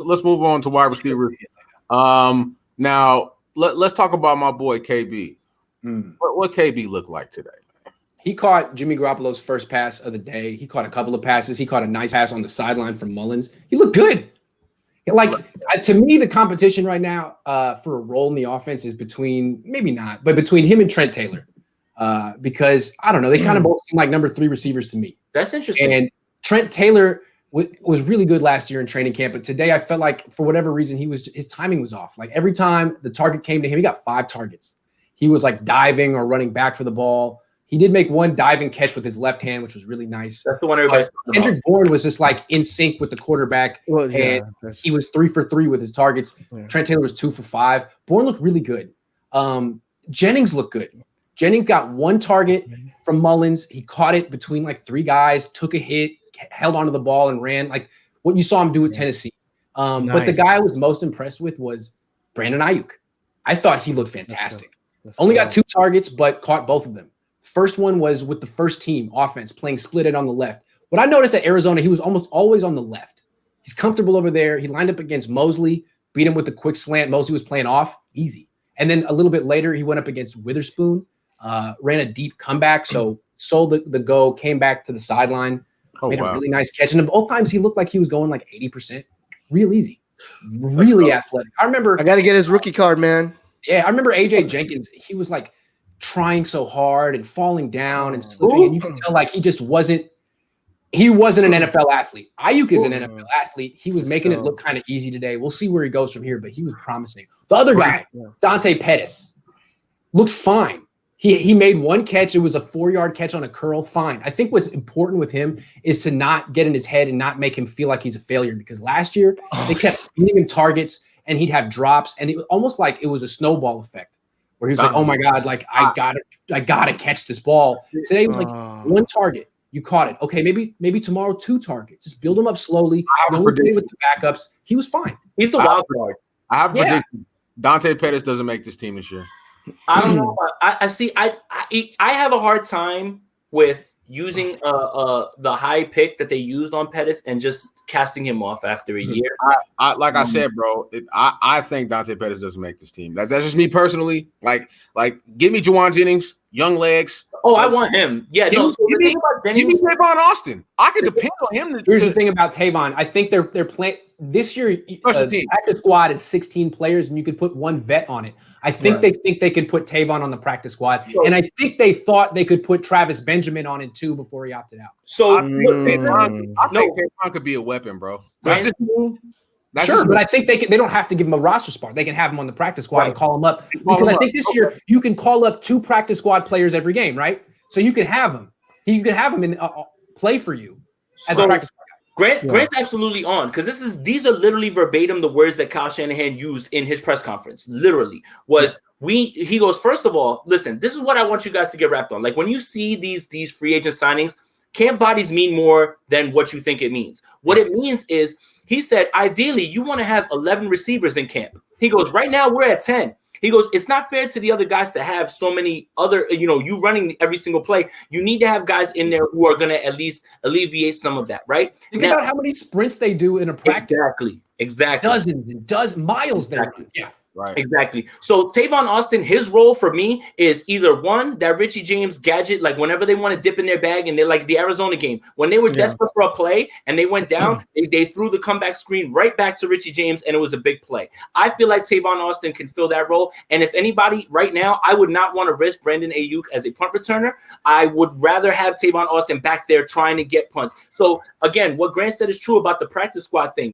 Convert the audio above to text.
let's move on to wide receivers. Now let's talk about my boy KB. What KB look like today? He caught Jimmy Garoppolo's first pass of the day. He caught a couple of passes. He caught a nice pass on the sideline from Mullins. He looked good. Like, to me, the competition right now for a role in the offense is between him and Trent Taylor. Because, I don't know, they kind of both seem like number 3 receivers to me. That's interesting. And Trent Taylor was really good last year in training camp. But today I felt like, for whatever reason, his timing was off. Like, every time the target came to him, he got 5 targets. He was, like, diving or running back for the ball. He did make one diving catch with his left hand, which was really nice. That's the one everybody's talking about. Kendrick Bourne was just like in sync with the quarterback. And he was 3 for 3 with his targets. Yeah. Trent Taylor was 2 for 5. Bourne looked really good. Jennings looked good. Jennings got 1 target from Mullins. He caught it between like 3 guys, took a hit, held onto the ball and ran like what you saw him do at Tennessee. But the guy I was most impressed with was Brandon Eyuk. I thought he looked fantastic. Only got 2 targets, but caught both of them. First one was with the first team offense playing split it on the left. What I noticed at Arizona, he was almost always on the left. He's comfortable over there. He lined up against Mosley, beat him with a quick slant. Mosley was playing off, easy. And then a little bit later, he went up against Witherspoon, ran a deep comeback. So sold the go, came back to the sideline, made a really nice catch. And both times he looked like he was going like 80%. Real easy. Really athletic. I got to get his rookie card, man. Yeah, I remember AJ Jenkins. He was like trying so hard and falling down and slipping. And you can tell like he wasn't an NFL athlete. Ayuk is an NFL athlete. He was making it look kind of easy today. We'll see where he goes from here, but he was promising. The other guy, Dante Pettis, looked fine. He made 1 catch. It was a 4-yard catch on a curl. Fine. I think what's important with him is to not get in his head and not make him feel like he's a failure, because last year they kept giving him targets and he'd have drops, and it was almost like it was a snowball effect where he was like, oh my God, like I gotta catch this ball. Today it was like 1 target. You caught it. Okay, maybe tomorrow 2 targets. Just build him up slowly. Don't play with the backups. He was fine. He's the wild card. I have a prediction. Dante Pettis doesn't make this team this year. I don't know. I see. I have a hard time with using the high pick that they used on Pettis and just casting him off after a year. I said, bro, I think Dante Pettis doesn't make this team. That's just me personally. Like, give me Juwan Jennings, young legs. Oh, I want him. Yeah, give me Tavon Austin. I could depend on him. Here's the thing about Tavon. I think they're playing this year. The practice squad is 16 players, and you could put 1 vet on it. I think they think they could put Tavon on the practice squad, and I think they thought they could put Travis Benjamin on it too before he opted out. So I think Tavon could be a weapon, bro. But I think they don't have to give him a roster spot. They can have him on the practice squad and call him up. Because I think this year you can call up 2 practice squad players every game, right? So you can have him. You can have him in play for you as a practice squad. Grant's absolutely on, because these are literally verbatim the words that Kyle Shanahan used in his press conference. Literally he goes, first of all, listen, this is what I want you guys to get wrapped on. Like, when you see these free agent signings, camp bodies mean more than what you think it means. What it means is, he said, ideally, you want to have 11 receivers in camp. He goes, right now we're at 10. He goes, it's not fair to the other guys to have so many other, you running every single play. You need to have guys in there who are going to at least alleviate some of that, right? Think about how many sprints they do in a practice. Exactly. Dozens miles there. Yeah. Right. Exactly. So Tavon Austin, his role for me is either one, that Richie James gadget, like whenever they want to dip in their bag, and they're like the Arizona game, when they were desperate for a play and they went down, they threw the comeback screen right back to Richie James, and it was a big play. I feel like Tavon Austin can fill that role. And if anybody right now, I would not want to risk Brandon Ayuk as a punt returner. I would rather have Tavon Austin back there trying to get punts. So again, what Grant said is true about the practice squad thing.